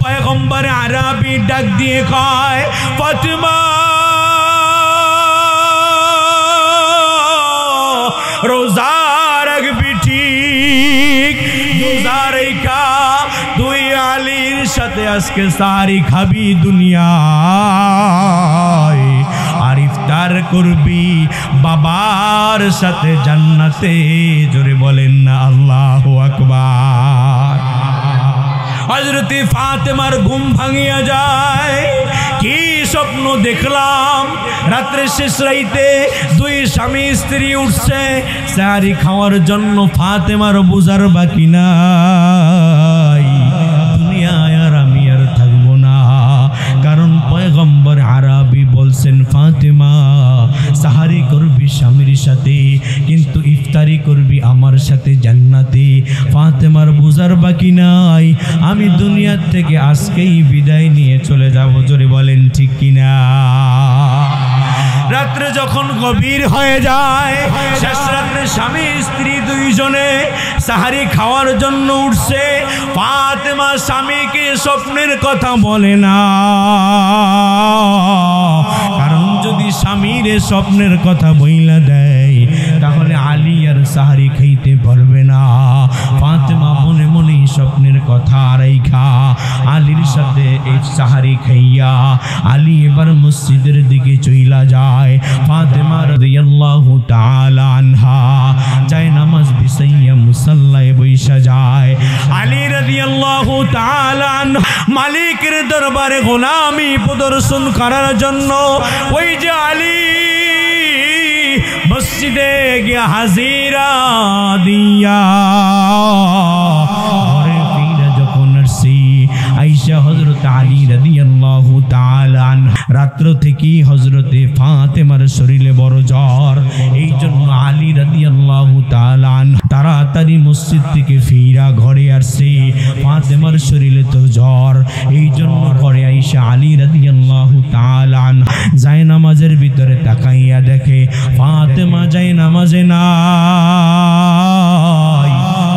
পয়গম্বর আরবি ডাক দিয়ে কয় ফাতিমা রোজা রাখবি ঠিক, রোজা রেখা তুই আলীর সাথে আজকে সারি খাবি দুনিয়ায়, আর ইফতার করবি বাবার সাথে জান্নাতে। জোরে বলেন না আল্লাহু আকবার। হযরত ফাতেমার ঘুম ভাঙিয়া যায়। কি স্বপ্ন দেখলাম, রাত্রে শেষ রাইতে দুই স্বামী স্ত্রী উঠছে সারি খাওয়ার জন্য। ফাতেমার বুঝার বাকি নাই দুনিয়ায় আর আমি আর থাকবো না, কারণ পয়গম্বর আরবি বলছেন ফাতেমা সাহারি করবি স্বামীর সাথে, কিন্তু ইফতারি করবি আমার সাথে জান্নাতে। ফাতেমার বুঝার বাকি নাই, আমি দুনিয়ার থেকে আজকেই বিদায় নিয়ে চলে যাব। জোরে বলেন ঠিক কিনা? রাত্রে যখন গভীর হয়ে যায়, শেষ রাত্রে স্বামী স্ত্রী দুইজনে সাহারি খাওয়ার জন্য উঠছে। ফাতেমা স্বামীকে স্বপ্নের কথা বলে না, কারণ যদি স্বামীর স্বপ্নের কথা বইলা দেয় তাহলে আলী আর সাহারি খাইতে পারবে না। ফাতেমা মনে মনে স্বপ্নের কথা রাইখা আলীর সাথে এই সাহারি খাইয়া আলী এবার মসজিদের দিকে চইলা যায়। ফাতেমা রাদিয়াল্লাহু তাআলা আনহা যায় নামাজ বিছাইয়া মুসাল্লায় বইসা যায়। আলী রাদিয়াল্লাহু তাআলা আনহু মালিকের দরবারে গোলামি প্রদর্শন করার জন্য ওই যে আলী মসজিদে গিয়া হাজিরা দিয়া ঘরে ফিরে যখন আসি আয়েশা হযরত আলী রাদিয়াল্লাহু তাআলা আনহা রাত্র থেকে হযরতে ফাতেমার শরীরে বড় জ্বর, এই জন্য আলী রাদিয়াল্লাহু তাআলা আনহা তাড়াতাড়ি মসজিদ থেকে ফিরা ঘরে আসছে। ফাতেমার শরীরে তো জ্বর, এই জন্য ঘরে আয়েশা আলী রাদিয়াল্লাহু তাআলা আনহা যায় নামাজের ভিতরে তাকাইয়া দেখে ফাতেমা যায় নামাজে নাই।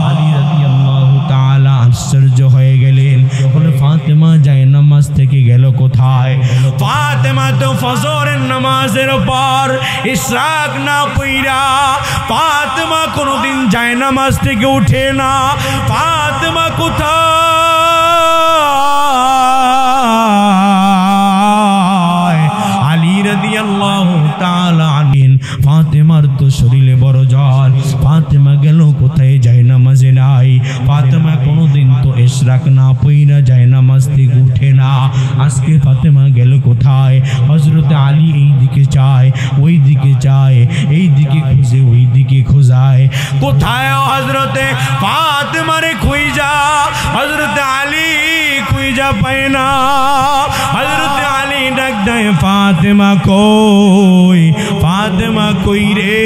আলী রাদিয়াল্লাহু তাআলা আশ্চর্য হয়ে গেলেন, বলে ফাতেমা যায় নামাজ থেকে গেল কোথায়? ফাতেমা তো ফজরের নামাজের পর ইশরাক না পইরা ফাতেমা কোনোদিন যায় নামাজ থেকে উঠে না। ফাতেমা কোথায়? আলী রাদিয়াল্লাহু তাআলা আনহু ফাতেমার তো শরীরে বড় জ্বর, ফাতেমা গেল কোথায়? যায় নামাজে নাই। ফাতেমা কোনোদিন তো ইশরাক না পইরা যায় নামাজ থেকে উঠে না, আজকে ফাতেমা গেল কোথায়? হযরত আলী এই দিকে যায়, ওই দিকে যায়, এই দিকে খুঁজে ওই দিকে খোঁজায়, কোথায় হযরতে ফাতেমারে খুঁজা হযরত আলী খুঁজা পায় না। হযরত আলী ডাক দেয় ফাতেমা কই, ফাতেমা কই রে,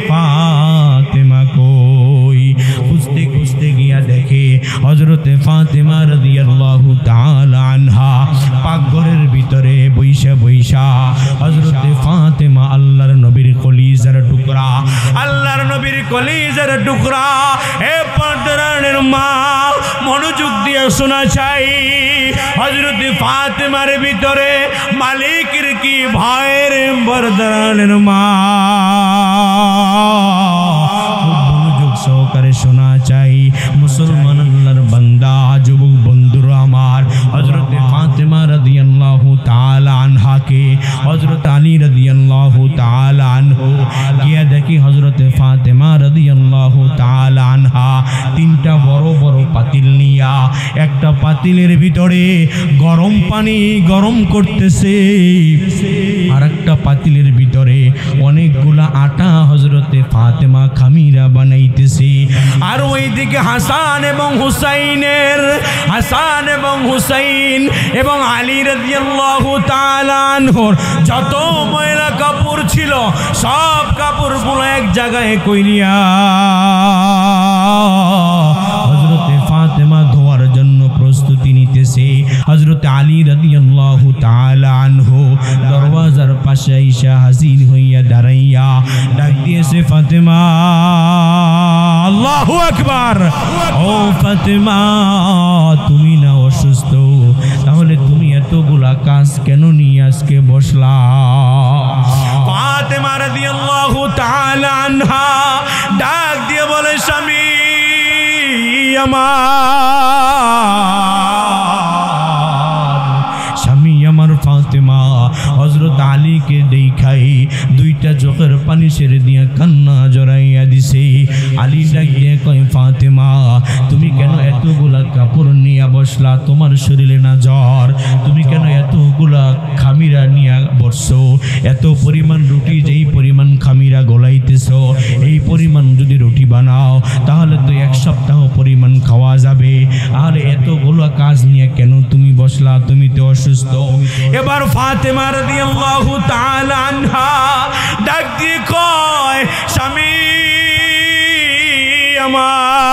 ফাতেমা কই? খুঁজতে খুঁজতে গিয়া দেখে হযরতে ফাতেমা রাদিয়াল্লাহু তাআলা আনহা পাকঘরের ভিতরে বইসা বইসা হযরতে ফাতেমা আল্লাহর নবীর কলিজার টুকরা, আল্লাহর নবীর কলিজার টুকরা। এ পর্দার মা মনোযোগ দিয়ে শোনা চাই, হযরতে ফাতেমার ভিতরে মালিকের কি ভয়ের পর্দার মা, মনোযোগ সহকারে শোনা চাই। মুসলমান আল্লাহর বান্দা যুবক বন্ধুরা আমার, হযরতে ফাতেমা রাদিয়াল্লাহু তাআলা আনহাকে হযরত আলী রাদিয়াল্লাহু তাআলা আনহু গিয়া দেখি হযরতে ফাতেমা রাদিয়াল্লাহু তাআলা আনহা তিনটা বড় বড় পাতিল নিয়া একটা পাতিলের ভিতরে গরম পানি গরম করতেছে, আর একটা পাতিলের ভিতরে অনেকগুলা আটা হযরতে ফাতেমা খামিরা বানাইতেছে। আর ওইদিকে হাসান এবং হুসাইন এবং আলী রাদিয়াল্লাহু তাআলা আনহুর যত ময়লা কাপড় ছিল সব কাপড়গুলো এক জায়গায় কইরিয়া হযরতে ফাতেমা ধোয়ার জন্য প্রস্তুতি নিতেছে। হযরত আলী রাদিয়াল্লাহু তাআলা আনহু দরওয়াজার পাশে আয়েশা হাজির হইয়া দাঁড়াইয়া ডাক দিয়েছে ফাতেমা, আল্লাহু আকবার। ও ফাতেমা, তুমি না অসুস্থ? এতগুলা কাজ কেন নিয়ে আজকে বসলা? ফাতেমা রাদিয়াল্লাহু তাআলা আনহা ডাক দিয়ে বলে, স্বামী আমার ফাতেমা হযরত আলীকে দেখাই দুইটা চোখের পানি ছেড়ে দিয়া কান্না জড়াইয়া দিছে। আলী ডাক দিয়ে কয়, ফাতেমা তুমি কেন এতগুলা কাপড় নিয়ে বসলা? তোমার শরীরে না জ্বর? তুমি কেন এতগুলা খামিরা নিয়ে বসছো? এত পরিমাণ রুটি, যেই পরিমাণ খামিরা গলাইতেছ, এই পরিমাণ যদি রুটি বানাও তাহলে তো এক সপ্তাহ পরিমাণ খাওয়া যাবে। আর এতগুলো কাজ নিয়ে কেন তুমি বসলা? তুমি তো অসুস্থ। এবার ফাতেমা রাদিয়াল্লাহু তাআলা আনহা ডাক দিয়ে কয়, স্বামী আমার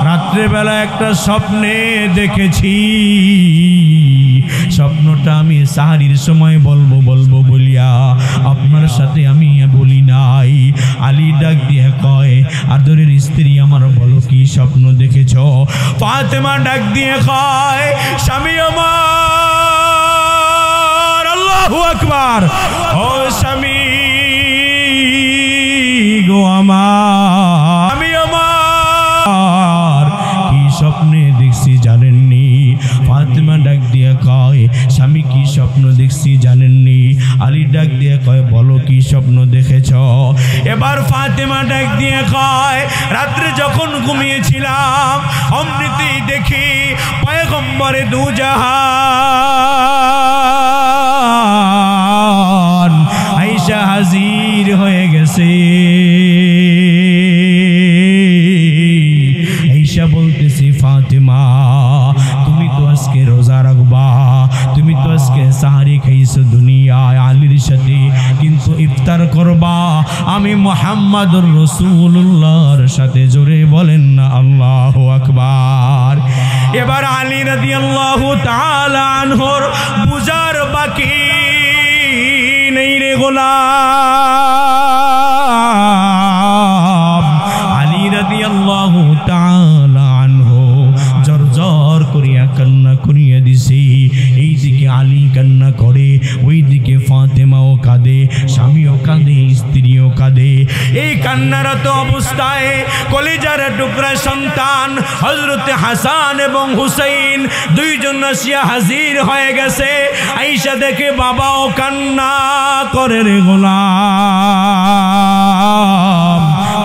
রাত্রেবেলা একটা স্বপ্নে দেখেছি। স্বপ্নটা আমি সাহারির সময় বলবো বলিয়া আপনার সাথে আমি বলি নাই। আলী ডাক দিয়ে কয়, আদরের স্ত্রী আমার, বলো কি স্বপ্ন দেখেছ? ফাতেমা ডাক দিয়ে কয়, স্বামী আমার, আল্লাহু আকবার, ও স্বামী গো আমার, আমি আমার কি স্বপ্নে দেখছি জানেননি? ফাতেমা ডাক দিয়ে কয়, স্বামী কি স্বপ্ন দেখছি জানেননি? আলী ডাক দিয়ে কয়, বলো কি স্বপ্ন দেখেছ? এবার ফাতেমা ডাক দিয়ে কয়, রাত্রে যখন ঘুমিয়েছিলাম অমৃতি দেখি পয়গম্বরে দুজাহান আয়েশা হাজির হয়ে গেছে। আয়েশা বলতেছি, ফাতেমা তুমি তো আজকে রোজা রাখবা, তুমি তো আজকে সাহারি খাইছো দুনিয়ায় আলীর সাথে, কিন্তু ইফতার করবা আমি মুহাম্মাদুর রাসূলুল্লাহর সাথে। জোরে বলেন না আল্লাহু আকবার। এবার আলী রাদিয়াল্লাহু তাআলা আনহুর বুঝার বাকি নেই রে গোলাম। আলী রাদিয়াল্লাহু তাআলা আনহু জর করিয়া কান্না করিয়া দিছে। এইদিকে আলী কান্না করে, ওইদিকে ফাতেমাও কাঁদে, স্বামীও কাঁদে, স্ত্রীও কাঁদে। এই কান্নারত অবস্থায় কলিজার টুকরা সন্তান হযরত হাসান এবং হুসাইন দুইজন আসিয়া হাজির হয়ে গেছে। আয়েশা দেখে বাবাও কান্না করে রে গোলাম,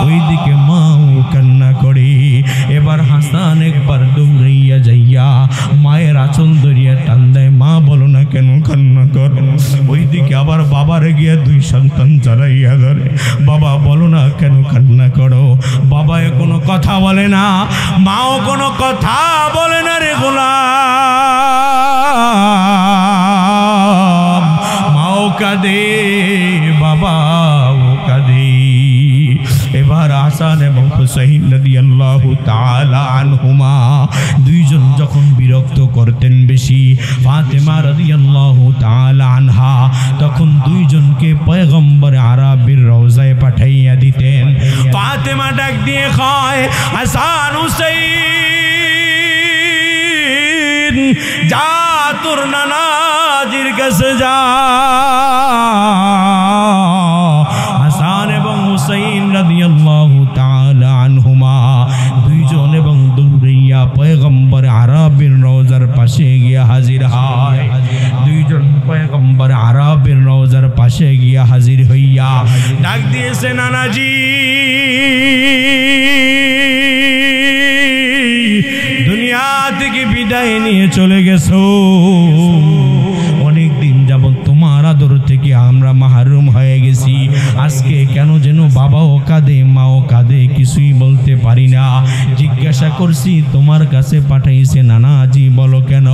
ওইদিকে মাও কান্না করে। এবার হাসান একবার দৌড়াইয়া যাইয়া মায়ের আঁচল ধরিয়া টান দেয়, মা বলো না কেন কান্না করো? ওইদিকে আবার বাবার গিয়া দুই সন্তান জড়াইয়া ধরে, বাবা বলো না কেন কান্না করো? বাবাও কোনো কথা বলে না, মাও কোনো কথা বলে না রে গোলাম। মাও কাঁদে, বাবাও কাঁদে। এবার হাসান এবং হুসাইন রাদিয়াল্লাহু তাআলা আনহুমা দুইজন যখন বিরক্ত করতেন বেশি ফাতেমা রাদিয়াল্লাহু তাআলা আনহা, তখন দুইজনকে পয়গম্বর আরবির রওজায় পাঠাইয়া দিতেন। ফাতেমা ডাক দিয়ে কয়, হাসান হুসাইন যা তোর নানাজির কাছে যা। হাসান এবং হুসাইন রাদিয়াল্লাহু তাআলা আনহুমা দুইজন এবং দৌড়াইয়া পয়গম্বর আরবির রওজার পাশে গিয়া হাজির হয়। দুইজন পয়গম্বর আরবির রওজার পাশে গিয়া হাজির হইয়া ডাক দিয়েছে, নানাজি দুনিয়া থেকে বিদায় নিয়ে চলে গেছো, অনেক দিন যাবত তোমার আদর থেকে আমরা মাহরুম হয়ে গেছি। আজকে কেন যেন বাবাও কাঁদে, মাও কাঁদে, কিছুই বলতে পারি না। জিজ্ঞাসা করছি তোমার কাছে পাঠাইছে নানাজি, বলো কেন?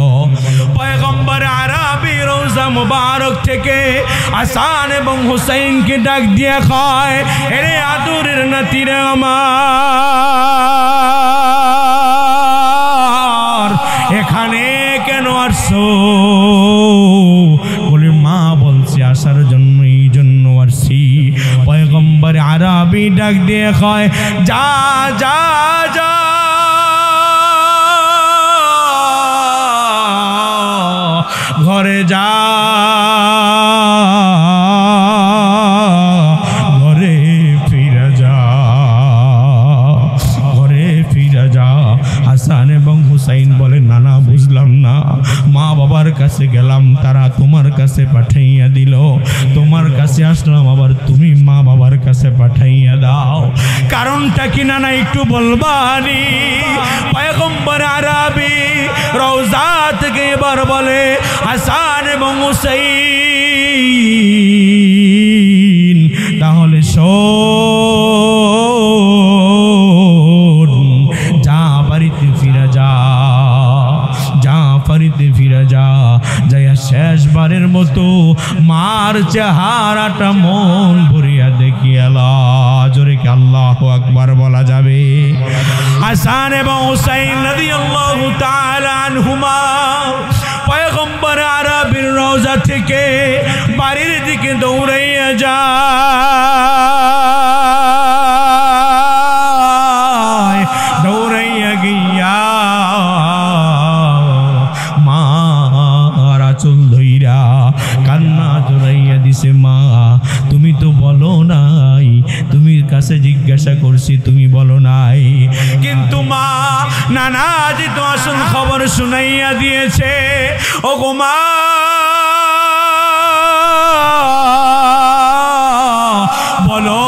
পয়গম্বর আরবি রওজা মুবারক থেকে হাসান এবং হুসাইনকে ডাক দিয়ে কয়, এরে আদরের নাতিরা আমার, এখানে কেন আসছো? বলে মা বলছে আসার জন্য, এই জন্য আসছি। পয়গম্বর আরবি ডাক দিয়ে কয়, যা যা যা হাসান এবং হুসাইন বলে, না না, বুঝলাম না, মা বাবার কাছে গেলাম, তারা তোমার কাছে পাঠাইয়া দিল, তোমার কাছে আসলাম, আবার তুমি মা বাবার কাছে পাঠাইয়া দাও, কারণটা কি না না একটু বলবানি? পয়গম্বর আরবি রওজা থেকে এবার বলে, হাসান এবং হুসাইন, তাহলে শোন, যা বাড়িতে ফিরে যা, যা বাড়িতে ফিরে যা, যাইয়া শেষবারের মতো মার চেহারাটা মন ভরিয়া দেখিয়া লা। জোরে কি আল্লাহু আকবার বলা যাবে? হাসান এবং হুসাইন রাদিয়াল্লাহু তাআলা আনহুমা পয়গম্বর আরবির রওজা থেকে বাড়ির দিকে দৌড়াইয়া যায়, দৌড়াইয়া গিয়া মার আঁচল ধইরা কান্না জড়াইয়া দিছে। মা, তুমি তো বলো নাই, তুমি কাছে জিজ্ঞাসা করছি, তুমি বলো নাই, কিন্তু মা নানাজি তো আসল খবর শুনাইয়া দিয়েছে। ও গো মা, বলো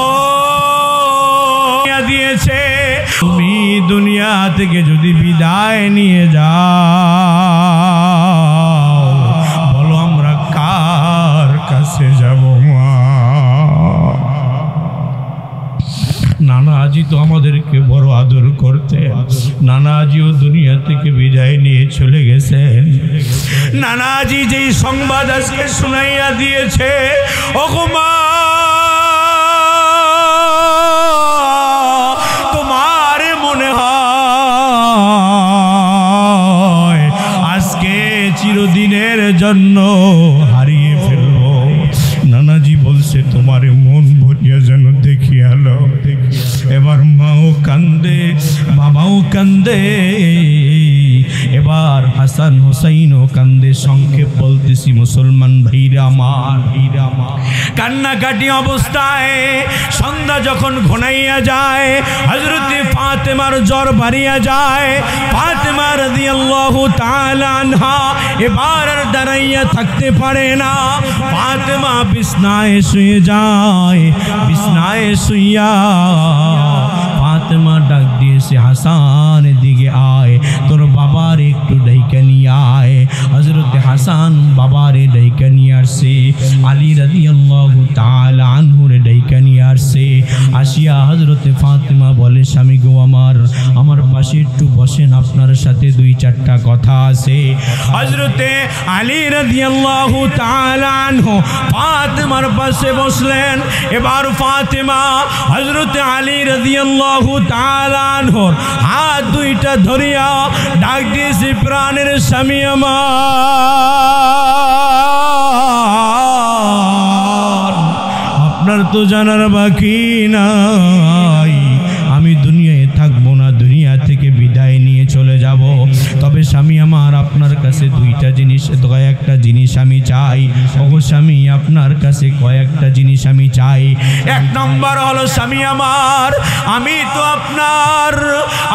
দিয়েছে, তুমি দুনিয়া থেকে যদি বিদায় নিয়ে যাও, বলো আমরা কার কাছে যাব? মা, নানাজি তো আমাদেরকে বড় আদর করতেন, নানাজিও দুনিয়া থেকে বিদায় নিয়ে চলে গেছেন। নানাজি যেই সংবাদ আজকে শুনাইয়া দিয়েছে, ও গো মা, তোমার মনে হয় আজকে চিরদিনের জন্য হারিয়ে ফেলবো? নানাজি বলছে, তোমার মন ভরিয়া যেন দেখিয়ালো। এবার মাও কান্দে, বাবাও কান্দে, এবার হাসান হুসাইনও কান্দে। সংক্ষেপ বলতেছি মুসলমান ভাইরা আমার, কান্নাকাটি অবস্থায় সন্ধ্যা যখন ঘনাইয়া যায়, হযরত ফাতেমার জ্বর বাড়িয়া যায়। ফাতেমা রাদিয়াল্লাহু তাআলা আনহা এবার আর দাঁড়াইয়া থাকতে পারে না, ফাতেমা বিছনায় শুয়ে যায়। বিছনায় শুইয়া ফাতেমা ডাক দিয়েছে, হাসান দিকে আয়, তোর বাবার একটু ডাইকা নিয়ে আয়। হযরত হাসান বাবারে ডাইকা নিয়ে আসছে, আলী রাদিয়াল্লাহু তাআলা আনহুরে ডাইকা নিয়ে আসছে। আসিয়া হযরত ফাতেমা বলে, স্বামী গো আমার, আমার পাশে একটু বসেন, আপনার সাথে দুই চারটা কথা আছে। হযরত আলী রাদিয়াল্লাহু তাআলা আনহু ফাতেমার পাশে বসলেন। এবার ফাতেমা হযরত আলী রাদিয়াল্লাহু তাআলা আনহুর হাত দুইটা ধরিয়া ডাক দিয়েছে, প্রাণের স্বামী আমার, আপনার তো জানার বাকি নাই, আমি দুনিয়ায় থাকবো না, দুনিয়া থেকে বিদায় নিয়ে চলে যাব। তবে স্বামী আমার, আপনার কাছে দুইটা জিনিস, কয়েকটা জিনিস আমি চাই। ওগো স্বামী, আপনার কাছে কয়েকটা জিনিস আমি চাই। এক নম্বর হলো, স্বামী আমার, আমি তো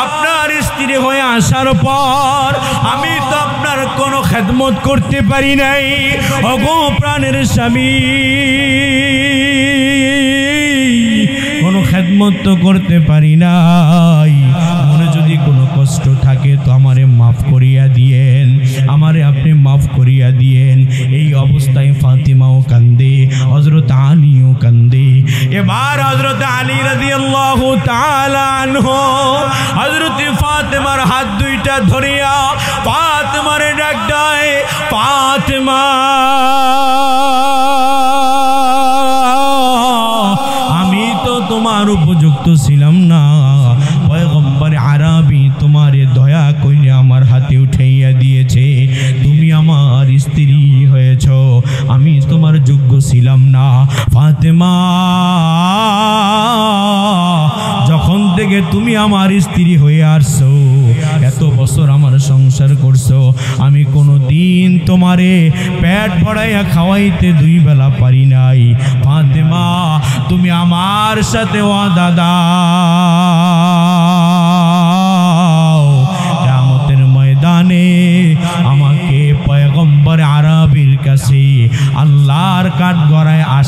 আপনার স্ত্রী হয়ে আসার পর আমি তো আপনার কোনো খেদমত করতে পারি নাই। ওগো প্রাণের স্বামী, কোনো খেদমত তো করতে পারি নাই। মনে যদি কোনো কষ্ট থাকে তো আমারে মাফ করিয়া দিয়েন, আমারে আপনি মাফ করিয়া দিয়েন। এই অবস্থায় ফাতিমাও কান্দে, হযরত আলীও কান্দে। এবার হযরত আলী রাদিয়াল্লাহু তাআলা আনহু হযরত ফাতিমার হাত দুইটা ধরিয়া ফাতিমারে ডাক দেয়, ফাতিমা, আমি তো তোমার উপযুক্ত ছিলাম না, পয়গম্বর আরবি তোমারে দয়া কইরে আমার হাতে উঠাইয়া দিয়েছে, তুমি আমার স্ত্রী হয়েছ, আমি তোমার যোগ্য ছিলাম না। ফাতেমা, যখন থেকে তুমি আমার স্ত্রী হয়ে আসছো, এত বছর আমার সংসার করছো, আমি কোনো দিন তোমারে পেট ভরাইয়া খাওয়াইতে দুই বেলা পারি নাই। ফাতেমা, তুমি আমার সাথে ওয়াদা দাও,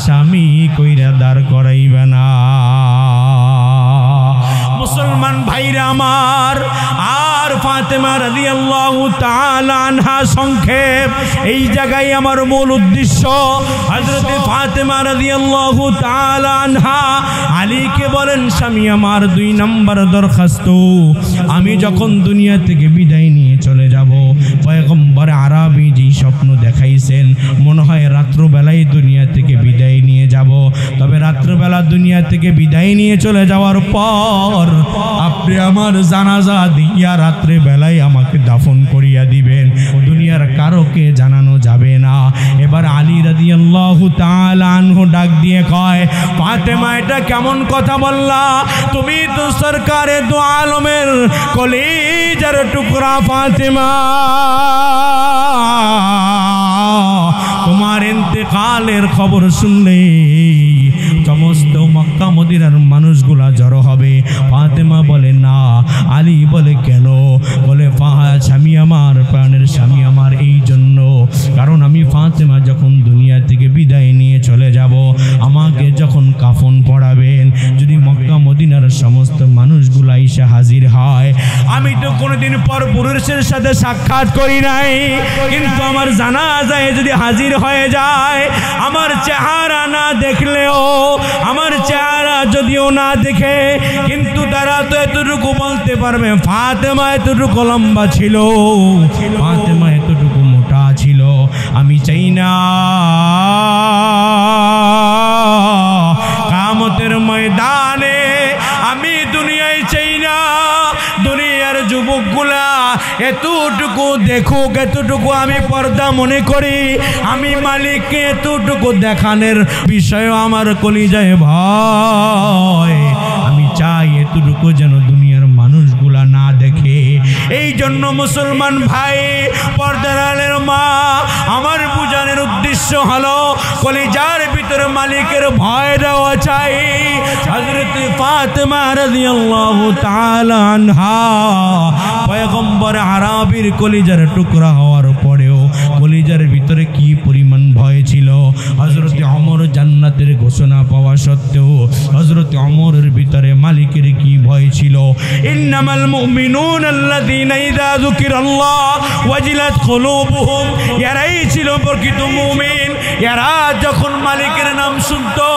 আসামি কইরা দাঁড় করাইবে না। মুসলমান ভাইরা আমার, আর ফাতেমা রাদিয়াল্লাহু তাআলা আনহা সংক্ষেপ এই জায়গায় আমার মূল উদ্দেশ্য। হযরত ফাতেমা রাদিয়াল্লাহু তাআলা আনহা আলীকে বলেন, স্বামী আমার 2 নম্বর দরখাস্ত, আমি যখন দুনিয়া থেকে বিদায় নিয়ে চলে যাব, পয়গম্বর আরবি যে স্বপ্ন দেখাইছেন, মনে হয় রাত্রবেলায় দুনিয়া থেকে বিদায় নিয়ে যাব, তবে রাত্রবেলা দুনিয়া থেকে বিদায় নিয়ে চলে যাওয়ার পর আপনি আমার জানাজা দিয়া রাত্রে বেলায় আমাকে দাফন করিয়া দিবেন, দুনিয়ার কারোকে জানানো যাবে না। এবার আলী রাদিয়াল্লাহু তাআলা আনহু ডাক দিয়ে কয়, ফাতেমা এটা কেমন কথা বললা? তুমি তো সরকারে দু আলমের কলিজার টুকরা ফাতেমা, তোমার ইন্তেকালের খবর শুনলে সমস্ত মক্কা মদিনার মানুষগুলা জড়ো হবে। ফাতেমা বলে না। আলী বলে কেন? বলে স্বামী আমার, প্রাণের স্বামী আমার, এই জন্য কারণ আমি ফাতেমা যখন দুনিয়া থেকে বিদায় নিয়ে চলে যাব, আমাকে যখন কাফন পড়াবেন, যদি মক্কা মদিনার সমস্ত মানুষগুলা এসে হাজির হয়, আমি তো কোনোদিন পর পুরুষের সাথে সাক্ষাৎ করি নাই, কিন্তু আমার জানাজায় যদি হাজির হয়ে যায়, আমার চেহারা না দেখলেও, আমার চেহারা যদিও না দেখে, কিন্তু তারা তো এতটুকু বলতে পারবে ফাতেমা এতটুকু লম্বা ছিল, ফাতেমা এতটুকু মোটা ছিল। আমি চাই না কিয়ামতের ময়দানে, আমি দুনিয়ায় চাই না দুনিয়ার যুবকগুলা এতটুকু দেখুক, এতটুকু আমি পর্দা মনে করি, আমি মালিককে এতটুকু দেখানোর বিষয় আমার কলিজায় ভয়। আমি চাই এতটুকু যেন দুনিয়ার মানুষগুলা না দেখে। এই জন্য মুসলমান ভাই, পর্দার আলের মা, আমার বুঝানোর উদ্দেশ্য হলো কলিজার ভিতরে মালিকের ভয় দেওয়া চাই। হযরত ফাতেমা রাদিয়াল্লাহু তাআলা আনহা পয়গম্বর আরবির কলিজার টুকরা হওয়ার পরেও কলিজার ভিতরে কি পরিমাণ ভয় ছিল। হযরত ওমর জান্নাতের ঘোষণা পাওয়া সত্ত্বেও হযরত ওমরের ভিতরে মালিকের কি ভয় ছিল। ইন্নামাল মুমিনুনা আল্লাযীনা ইযা যুকিরাল্লাহ ওয়াজিলাত কুলুবুহুম, এরাই ছিল প্রকৃত মুমিন। এরা যখন মালিকের নাম শুনতো,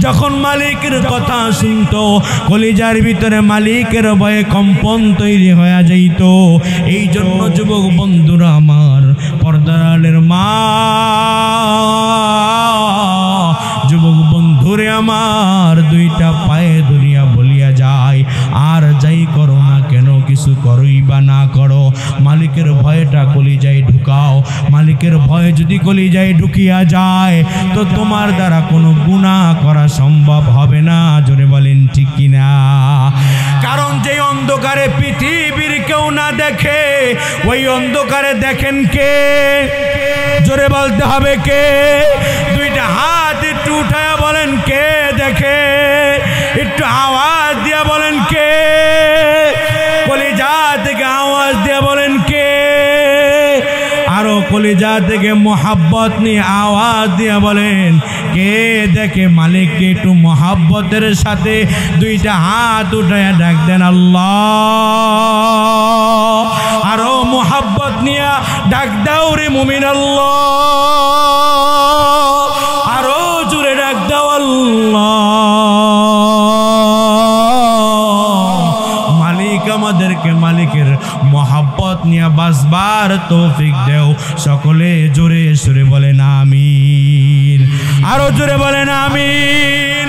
যখন মালিকের কথা শুনতো, কলিজার ভিতরে মালিকের ভয়ে কম্পন তৈরি হয়ে যাইত। এই জন্য যুবক বন্ধুরা আমার, পর্দার মা, যুবক বন্ধুরে আমার, 2টা পায়ে ধরিয়া বলিয়া যায়, আর যাই করো না কেন, কিছু করোই বা না করো, মালিকের ভয়টা কলিজায় ঢুকাও। মালিকের ভয় যদি কলিজায় ঢুকিয়া যায়, তো তোমার দ্বারা কোনো গুনাহ করা সম্ভব হবে না। জোরে বলেন ঠিক কিনা? কারণ যে অন্ধকারে পৃথিবীর কেউ না দেখে, ওই অন্ধকারে দেখেন কে? জোরে বলতে হবে কে? 2টা হাত একটু উঠায়া বলেন কে দেখে? একটু আওয়াজ দিয়া বলেন কে? কলিজা থেকে আওয়াজ দিয়া বলেন কে? আরো কলিজা থেকে মোহাব্বত নিয়ে আওয়াজ দিয়া বলেন কে দেখে? মালিককে একটু মোহাব্বতের সাথে 2টা হাত উঠায়া ডাক দেন আল্লাহ। আরো মোহাব্বত নিয়ে ডাক দাও রে মুমিন আল্লাহ। আরো জোরে ডাক দাও আল্লাহ। মালিক আমাদেরকে মালিকের মোহাব্বত নিয়ে বাসবার তৌফিক দেও। সকলে জোরে সুরে বলেন আমিন। আরো জোরে বলেন আমিন।